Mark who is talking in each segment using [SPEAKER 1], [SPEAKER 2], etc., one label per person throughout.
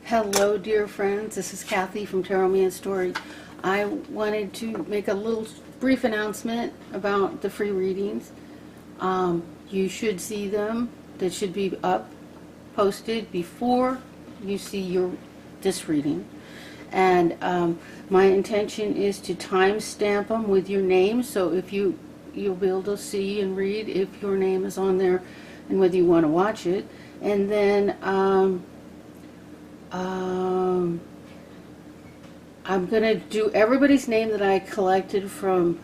[SPEAKER 1] Hello, dear friends. This is Kathy from Tarot Me a Story. I wanted to make a little brief announcement about the free readings. You should see them. They should be up, posted before you see this reading. And my intention is to timestamp them with your name, so if you'll be able to see and read if your name is on there and whether you want to watch it. And then I'm going to do everybody's name that I collected from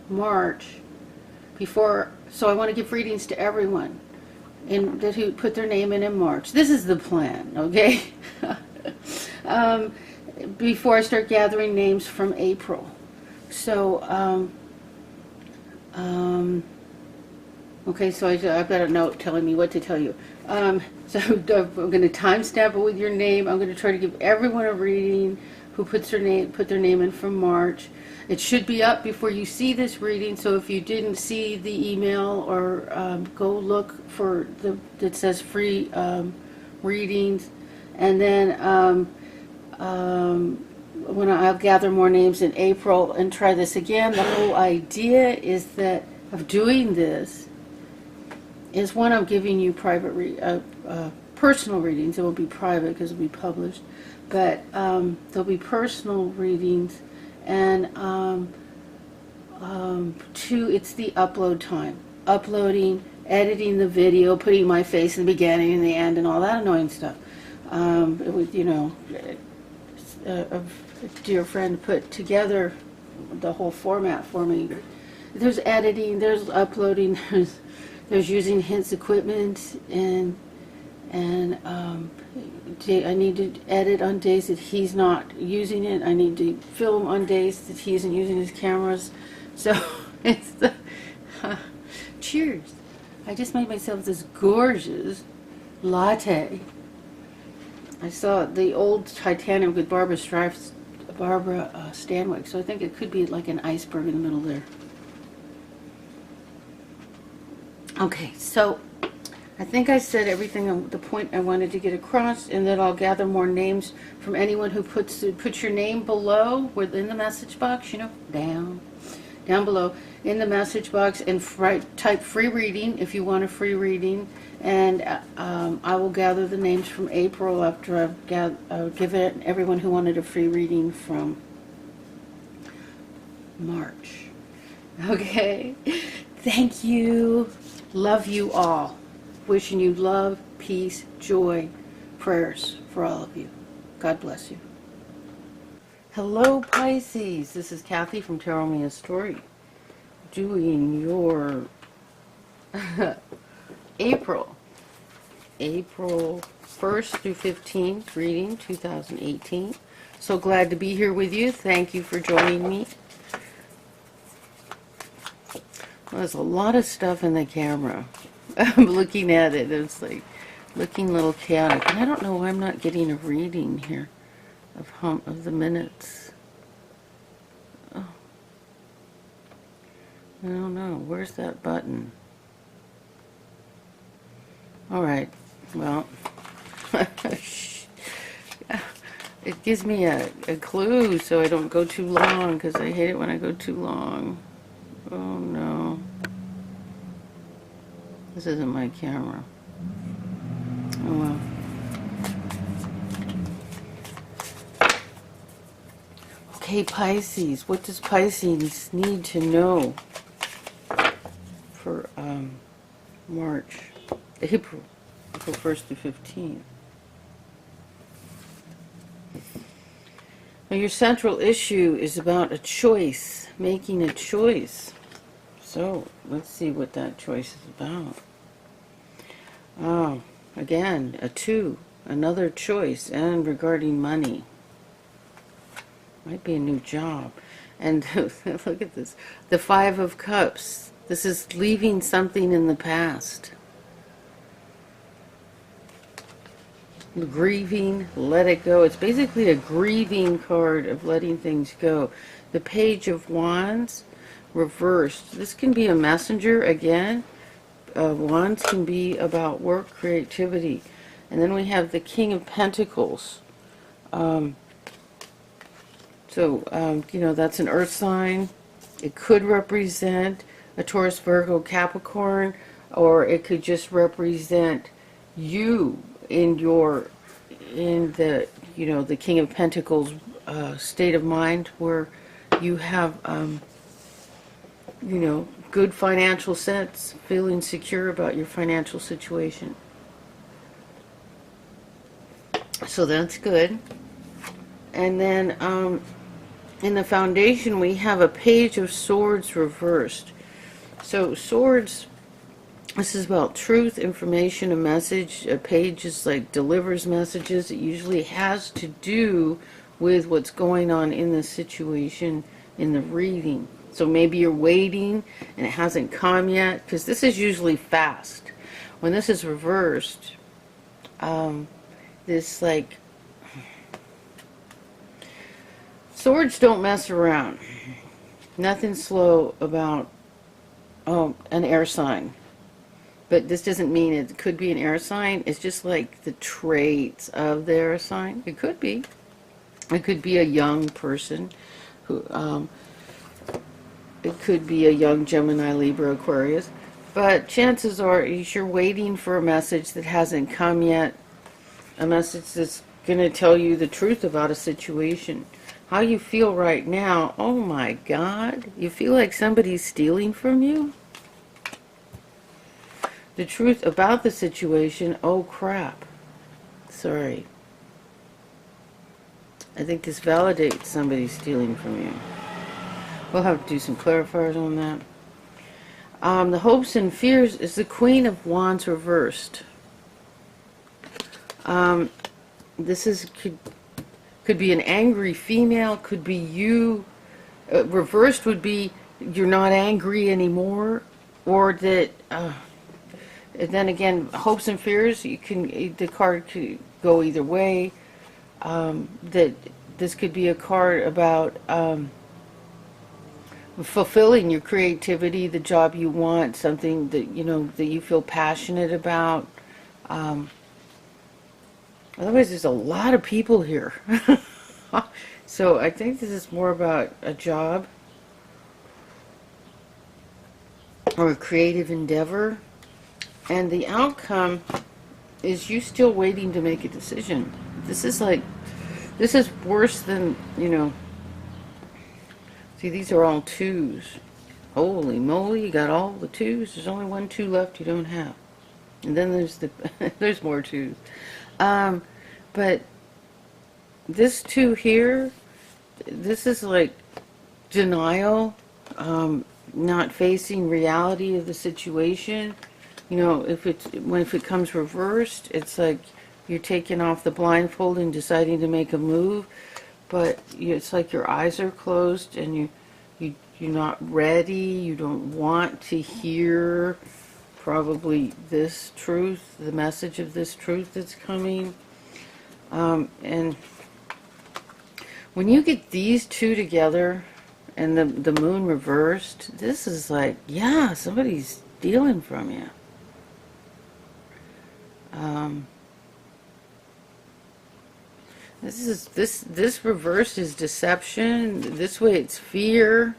[SPEAKER 1] March before, so I want to give readings to everyone that who put their name in March. This is the plan, okay? Before I start gathering names from April. So, okay, so I've got a note telling me what to tell you. So I'm going to timestamp it with your name. I'm going to try to give everyone a reading who put their name in from March. It should be up before you see this reading, so if you didn't see the email, or go look for that says free readings, and then when I'll gather more names in April and try this again. The whole idea is that of doing this is, one, I'm giving you private personal readings. It will be private because it will be published, but there'll be personal readings, and two, it's the upload time, uploading, editing the video, putting my face in the beginning and the end, and all that annoying stuff. It was, a dear friend put together the whole format for me. There's editing, there's uploading, there's using his equipment, and I need to edit on days that he's not using it. I need to film on days that he isn't using his cameras. So it's the cheers. I just made myself this gorgeous latte. I saw the old Titanic with Barbara Stanwyck, so I think it could be like an iceberg in the middle there. Okay, so I think I said everything, the point I wanted to get across, and then I'll gather more names from anyone who puts your name below, within the message box, down below in the message box, and type free reading if you want a free reading, and I will gather the names from April after I've given everyone who wanted a free reading from March. Okay, thank you. Love you all. Wishing you love, peace, joy, prayers for all of you. God bless you. Hello, Pisces. This is Kathy from Tarot Me a Story, doing your April 1st through 15th reading, 2018. So glad to be here with you. Thank you for joining me. Well, there's a lot of stuff in the camera. I'm looking at it. It's like looking a little chaotic. And I don't know why I'm not getting a reading here of the minutes. Oh. I don't know. Where's that button? Alright. Well. It gives me a clue so I don't go too long, because I hate it when I go too long. Oh no. This isn't my camera. Oh well. Okay, Pisces. What does Pisces need to know for March, April 1st through 15th? Now, your central issue is about a choice, making a choice. So, let's see what that choice is about. Oh, again, a 2, another choice, and regarding money. Might be a new job. And look at this, the 5 of Cups. This is leaving something in the past. Grieving, let it go. It's basically a grieving card of letting things go. The Page of Wands, reversed. This can be a messenger again. Wands can be about work, creativity. And then we have the King of Pentacles You know, that's an earth sign. It could represent a Taurus, Virgo, Capricorn, or it could just represent you in the, you know, the King of Pentacles state of mind, where you have, you know, good financial sense, feeling secure about your financial situation. So that's good. And then in the foundation, we have a Page of Swords reversed. So swords, this is about truth, information, a message. A page is like delivers messages. It usually has to do with what's going on in the situation in the reading. So maybe you're waiting and it hasn't come yet, because this is usually fast. When this is reversed, this like, swords don't mess around. Nothing slow about an air sign. But this doesn't mean it could be an air sign. It's just like the traits of the air sign. It could be. It could be a young person who, it could be a young Gemini, Libra, Aquarius. But chances are you're waiting for a message that hasn't come yet. A message that's going to tell you the truth about a situation. How you feel right now, oh my God, you feel like somebody's stealing from you? The truth about the situation, oh crap, sorry. I think this validates somebody stealing from you. We'll have to do some clarifiers on that. The hopes and fears is the Queen of Wands reversed. This is could be an angry female, could be you. Reversed would be you're not angry anymore, or that. And then again, hopes and fears. The card could go either way. That this could be a card about fulfilling your creativity, the job you want, something that you know that you feel passionate about. Otherwise, there's a lot of people here. So I think this is more about a job or a creative endeavor. And the outcome is you still waiting to make a decision. This is worse than, you know, see, these are all twos. Holy moly, you got all the twos. There's only 1 2 left you don't have. And then there's there's more twos. But this 2 here, this is like denial, not facing reality of the situation. You know, if it comes reversed, it's like you're taking off the blindfold and deciding to make a move, but it's like your eyes are closed and you're not ready. You don't want to hear probably this truth, the message of this truth that's coming. And when you get these 2 together and the moon reversed, this is like, yeah, somebody's stealing from you. This reverse is deception. This way it's fear,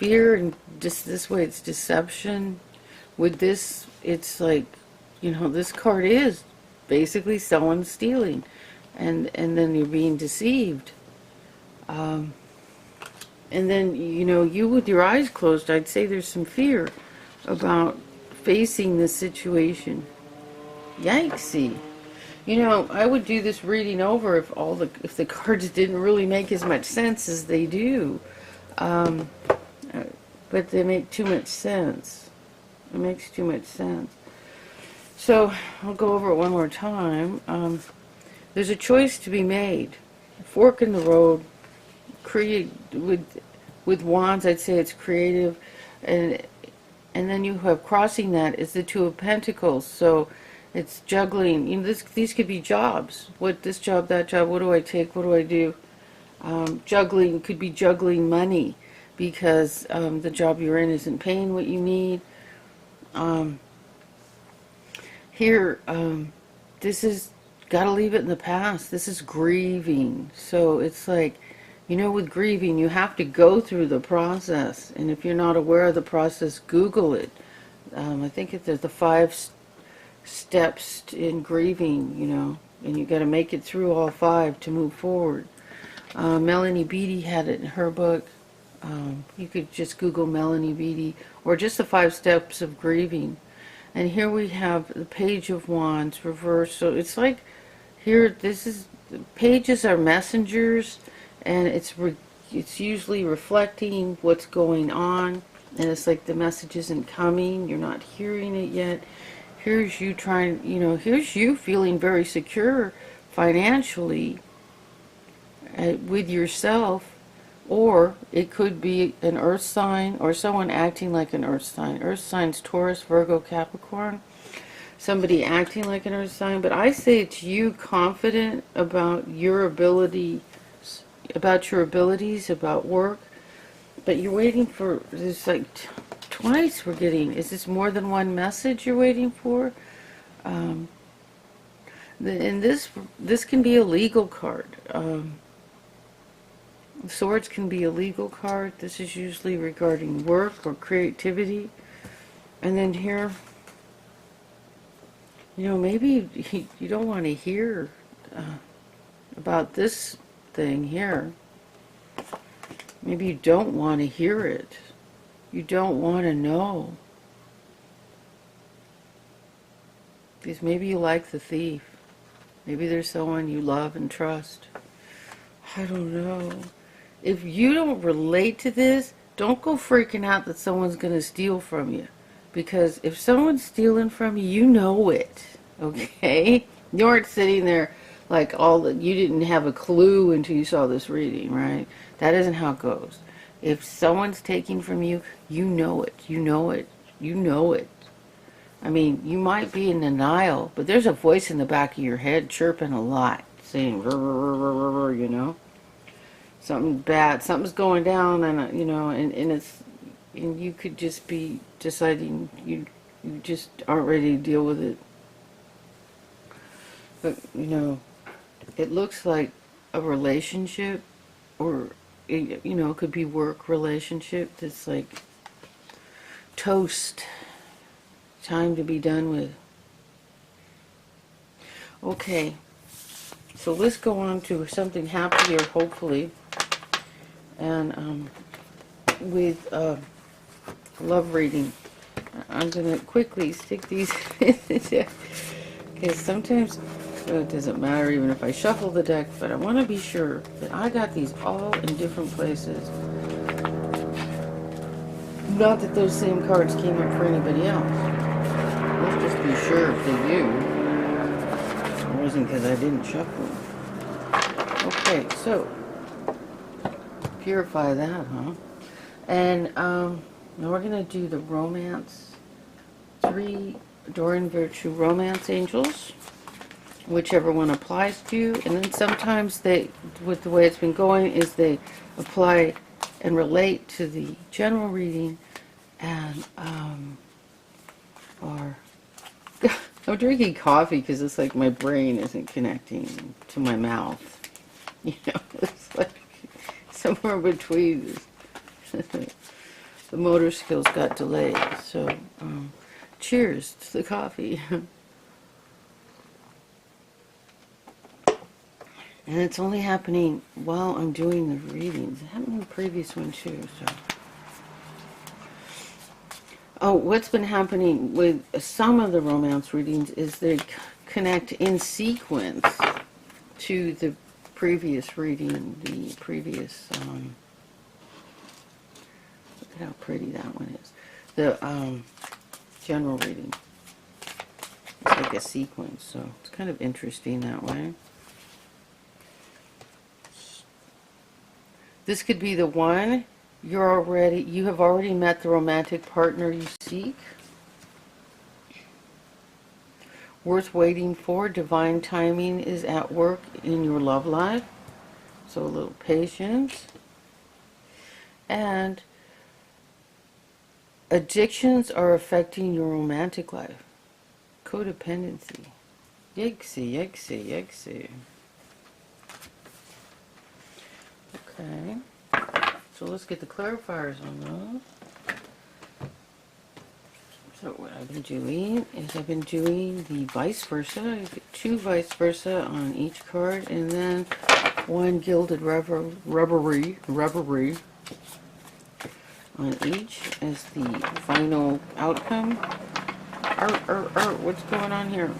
[SPEAKER 1] and just this way it's deception. With this, it's like, you know, this card is basically someone stealing, and then you're being deceived. And then, you know, you with your eyes closed, I'd say there's some fear about facing this situation. Yikesy. You know, I would do this reading over if the cards didn't really make as much sense as they do. But they make too much sense. It makes too much sense. So, I'll go over it one more time. There's a choice to be made. Fork in the road. With wands, I'd say it's creative. And then you have crossing that is the 2 of Pentacles. So, it's juggling. You know, these could be jobs. What this job, that job. What do I take? What do I do? Juggling could be juggling money because the job you're in isn't paying what you need. Here, this is gotta leave it in the past. This is grieving. So it's like, with grieving, you have to go through the process. And if you're not aware of the process, Google it. I think there's the 5 steps in grieving, and you got to make it through all 5 to move forward. Melanie Beattie had it in her book. You could just Google Melanie Beattie, or just the 5 steps of grieving. And here we have the Page of Wands reversed. So it's like here, the pages are messengers, and it's usually reflecting what's going on. And it's like the message isn't coming, you're not hearing it yet. Here's you trying, here's you feeling very secure financially with yourself, or it could be an earth sign or someone acting like an earth sign. Earth signs Taurus, Virgo, Capricorn. Somebody acting like an earth sign, but I say it's you confident about your abilities, about work. But you're waiting for, there's like twice we're getting, is this more than one message you're waiting for? And this can be a legal card. Swords can be a legal card. This is usually regarding work or creativity. And then here, maybe you don't want to hear about this thing here. Maybe you don't want to hear it. You don't want to know. Because maybe you like the thief. Maybe there's someone you love and trust. I don't know. If you don't relate to this, don't go freaking out that someone's going to steal from you. Because if someone's stealing from you, you know it. Okay? You aren't sitting there like you didn't have a clue until you saw this reading, right? That isn't how it goes. If someone's taking from you, you know it. You know it. You know it. I mean, you might be in denial, but there's a voice in the back of your head chirping a lot, saying, something bad, something's going down, and and you could just be deciding you just aren't ready to deal with it. But it looks like a relationship, or it could be work relationship that's like toast, time to be done with. Okay, so let's go on to something happier, hopefully, and with love reading. I'm gonna quickly stick these because sometimes it doesn't matter even if I shuffle the deck, but I want to be sure that I got these all in different places. Not that those same cards came up for anybody else. Let's just be sure if they do. It wasn't because I didn't shuffle them. Okay, so purify that, huh? And now we're going to do the romance, 3 Adoring Virtue Romance Angels, whichever one applies to you. And then sometimes with the way it's been going, is they apply and relate to the general reading, and or I'm drinking coffee because it's like my brain isn't connecting to my mouth. It's like somewhere between. The motor skills got delayed. So, cheers to the coffee. And it's only happening while I'm doing the readings. It happened in the previous one too. So, what's been happening with some of the romance readings is they connect in sequence to the previous reading, the previous. Look at how pretty that one is. The general reading. It's like a sequence, so it's kind of interesting that way. This could be the one you have already met the romantic partner you seek. Worth waiting for. Divine timing is at work in your love life. So a little patience. And addictions are affecting your romantic life. Codependency. Yikesy, yikesy, yikesy. Okay. So let's get the clarifiers on those. So what I've been doing is I've been doing the vice versa. I get 2 vice versa on each card, and then 1 gilded rubbery on each as the final outcome. What's going on here?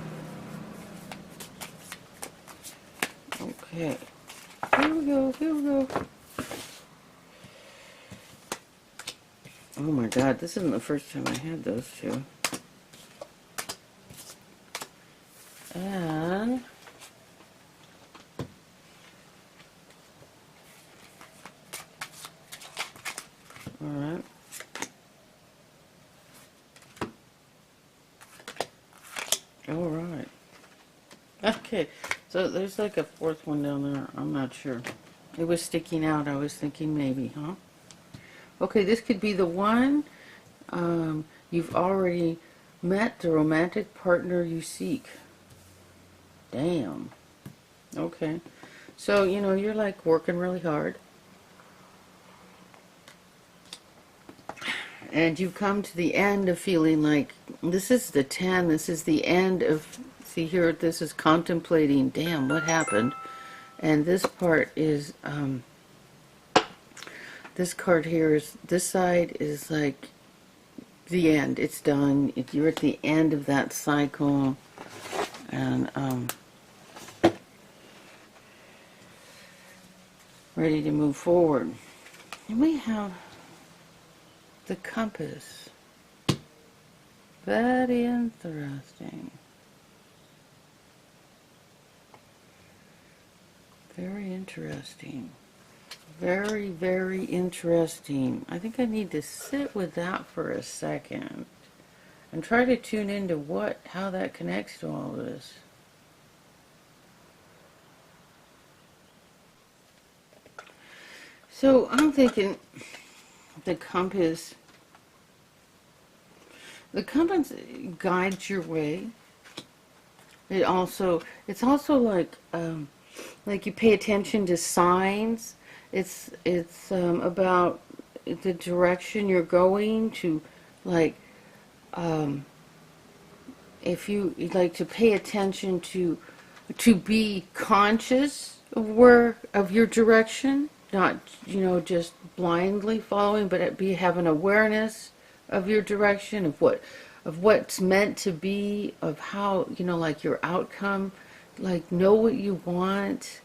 [SPEAKER 1] Okay. Here we go, here we go. Oh my god, this isn't the first time I had those two. And alright. Alright. Okay, so there's like a 4th one down there. I'm not sure. It was sticking out. I was thinking maybe, huh? Okay, this could be the one. You've already met the romantic partner you seek. Damn. Okay. So, you know, you're like working really hard. And you've come to the end of feeling like, this is the 10, this is the end of, see here, this is contemplating, damn, what happened? And this part is, this card here is, this side is like the end. It's done. You're at the end of that cycle. And ready to move forward. And we have the compass. Very interesting. Very interesting. Very, very interesting. I think I need to sit with that for a second and try to tune into how that connects to all this. So I'm thinking the compass guides your way. It's also like you pay attention to signs. It's about the direction you're going to, like, if you like to pay attention to be conscious of your direction, not, you know, just blindly following, but have an awareness of your direction, of what's meant to be, of how, you know, like your outcome, like know what you want.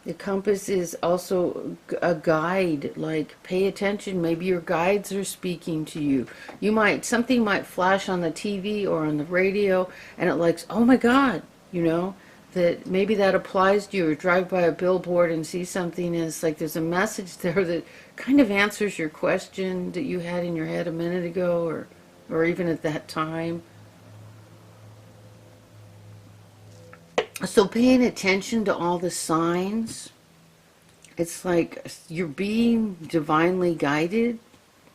[SPEAKER 1] The compass is also a guide, like pay attention. Maybe your guides are speaking to you. Something might flash on the TV or on the radio, and it like, oh my God, you know, that maybe that applies to you, or drive by a billboard and see something, and it's like there's a message there that kind of answers your question that you had in your head a minute ago, or even at that time. So paying attention to all the signs, it's like you're being divinely guided.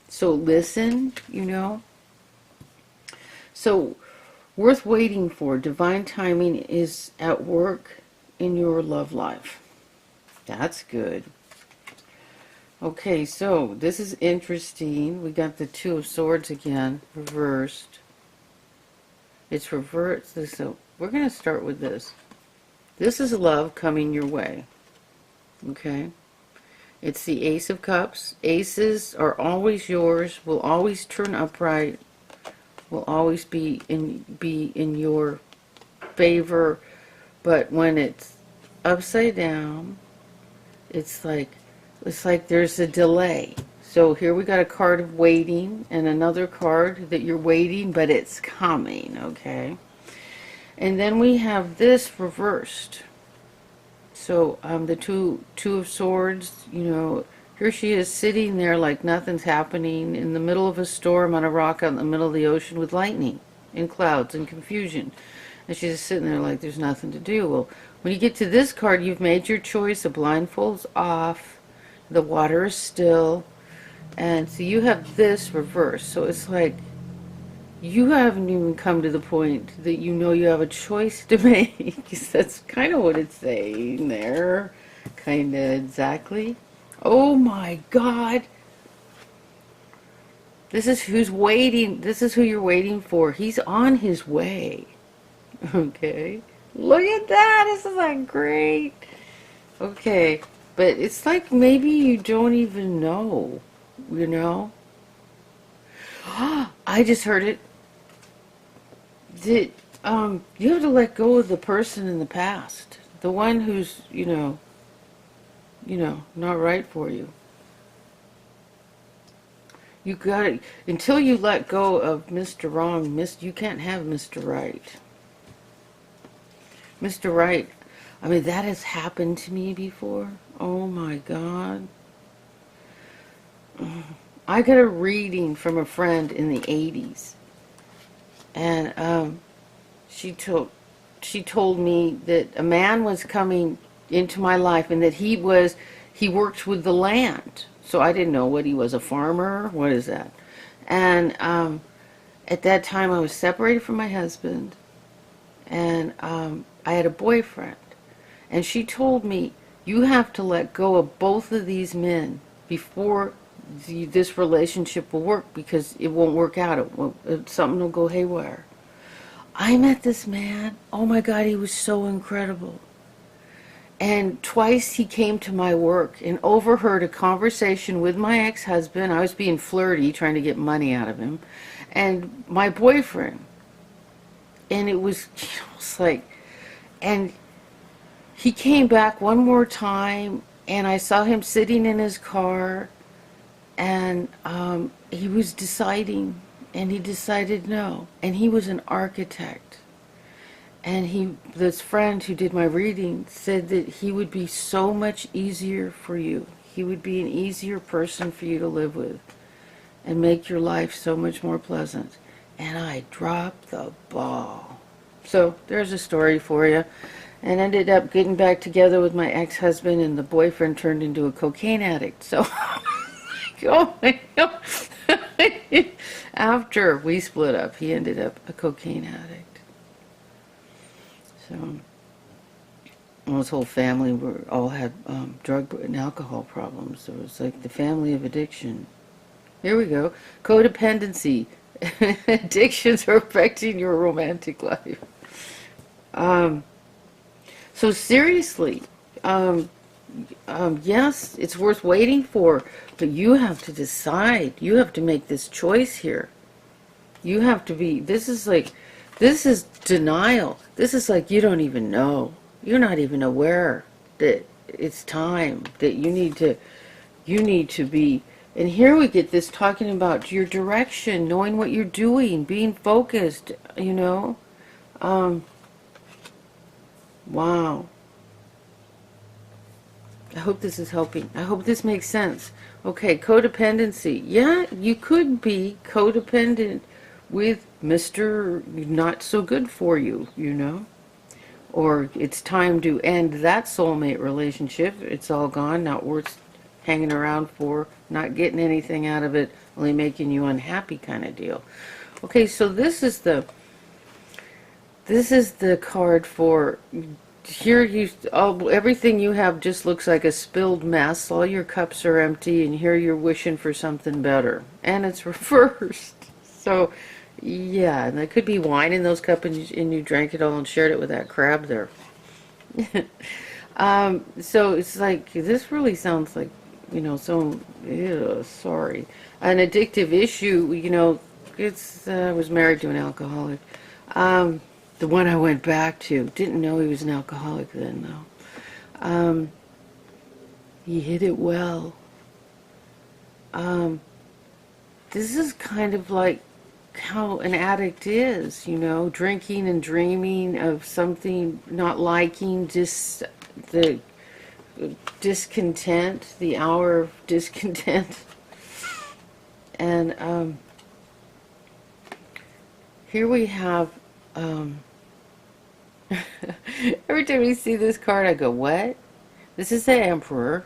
[SPEAKER 1] So listen, you know. So worth waiting for. Divine timing is at work in your love life. That's good. Okay, so this is interesting. We got the 2 of Swords again, reversed. It's reversed. So we're going to start with this. This is love coming your way. Okay? It's the Ace of Cups. Aces are always yours, will always turn upright, will always be in your favor. But when it's upside down, it's like there's a delay. So here we got a card of waiting and another card that you're waiting, but it's coming, okay? And then we have this reversed. So the two of Swords, you know, here she is sitting there like nothing's happening in the middle of a storm on a rock out in the middle of the ocean with lightning and clouds and confusion. And she's just sitting there like there's nothing to do. Well, when you get to this card, you've made your choice. The blindfold's off. The water is still. And so you have this reversed. So it's like you haven't even come to the point that you know you have a choice to make. That's kind of what it's saying there. Kind of exactly. Oh my God. This is who's waiting. This is who you're waiting for. He's on his way. Okay. Look at that. This is like great. Okay. But it's like maybe you don't even know. You know? I just heard it. That you have to let go of the person in the past. The one who's, not right for you. You got it until you let go of Mr. Wrong. You can't have Mr. Right. Mr. Right. I mean, that has happened to me before. Oh my God. I got a reading from a friend in the 80s, and she told me that a man was coming into my life, and that he worked with the land. So I didn't know what he was, a farmer. What is that? And at that time, I was separated from my husband, and I had a boyfriend. And she told me, you have to let go of both of these men before this relationship will work, because it won't work out. Something will go haywire. I met this man. Oh my God, he was so incredible. And twice he came to my work and overheard a conversation with my ex-husband. I was being flirty, trying to get money out of him, and my boyfriend. And it was almost like, and he came back one more time, and I saw him sitting in his car, and he was deciding, and he decided no. And he was an architect. And this friend who did my reading said that he would be so much easier for you. He would be an easier person for you to live with and make your life so much more pleasant. And I dropped the ball. So there's a story for you. And ended up getting back together with my ex-husband, and the boyfriend turned into a cocaine addict. So, oh my God. After we split up, he ended up a cocaine addict. So, well, his whole family all had drug and alcohol problems. So it was like the family of addiction. Here we go. Codependency. Addictions are affecting your romantic life. So seriously, yes, it's worth waiting for, but you have to decide. You have to make this choice here. You have to be, this is denial. This is like you don't even know. You're not even aware that it's time, that you need to be. And here we get this talking about your direction, knowing what you're doing, being focused, Wow. I hope this is helping. I hope this makes sense. Okay, codependency. Yeah, you could be codependent with Mr. Not so good for you, Or it's time to end that soulmate relationship. It's all gone, not worth hanging around for, not getting anything out of it, only making you unhappy kind of deal. Okay, so this is the card for here. Everything you have just looks like a spilled mess. All your cups are empty, and here you're wishing for something better, and it's reversed. So, yeah, and there could be wine in those cups, and you drank it all and shared it with that crab there. So it's like this really sounds like sorry, an addictive issue. I was married to an alcoholic. The one I went back to. Didn't know he was an alcoholic then, though. He hid it well. This is kind of like how an addict is, drinking and dreaming of something, not liking, just the discontent, the hour of discontent. And here we have every time you see this card, I go, what? This is the Emperor.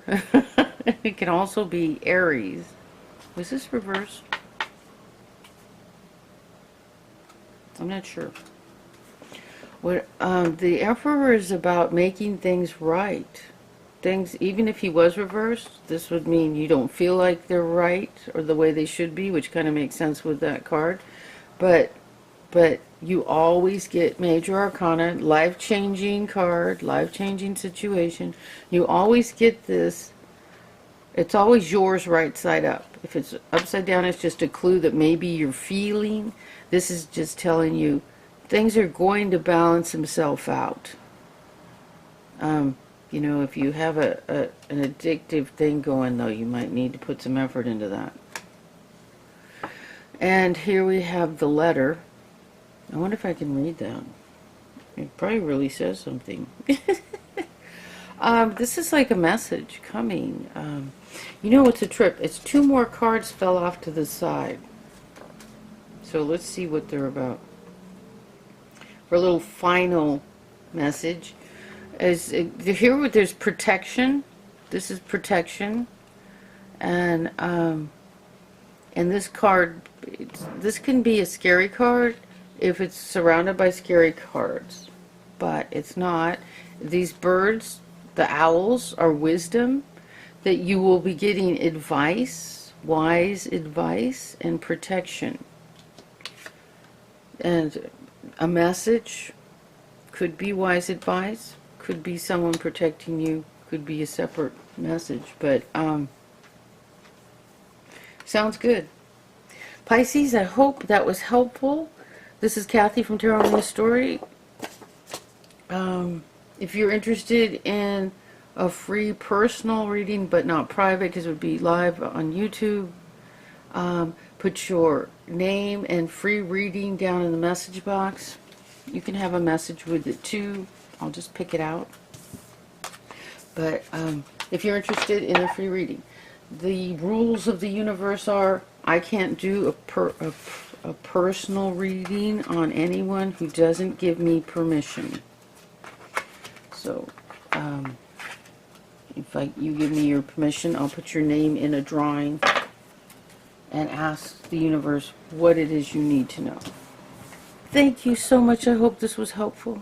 [SPEAKER 1] It can also be Aries. Was this reversed?
[SPEAKER 2] I'm not sure. What the Emperor is about making things right. Things, even if he was reversed, this would mean you don't feel like they're right or the way they should be, which kind of makes sense with that card. But you always get major arcana, life-changing card, life-changing situation. You always get this. It's always yours right side up. If it's upside down, it's just a clue that maybe you're feeling. This is just telling you things are going to balance themselves out. You know, if you have an addictive thing going, though, you might need to put some effort into that. And here we have the letter. I wonder if I can read that. It probably really says something. This is like a message coming. You know, it's a trip. It's 2 more cards fell off to the side. So let's see what they're about. For a little final message. Here there's protection. This is protection. And this card, this can be a scary card if it's surrounded by scary cards. But it's not. These birds, the owls, are wisdom, that you will be getting advice, wise advice, and protection. And a message could be wise advice, could be someone protecting you, could be a separate message, but sounds good. Pisces, I hope that was helpful. This is Kathy from Tarot Me a Story. If you're interested in a free personal reading, but not private because it would be live on YouTube, put your name and free reading down in the message box. You can have a message with it too. I'll just pick it out. But if you're interested in a free reading, the rules of the universe are I can't do a personal reading on anyone who doesn't give me permission. So if you give me your permission, I'll put your name in a drawing and ask the universe what it is you need to know. Thank you so much. I hope this was helpful.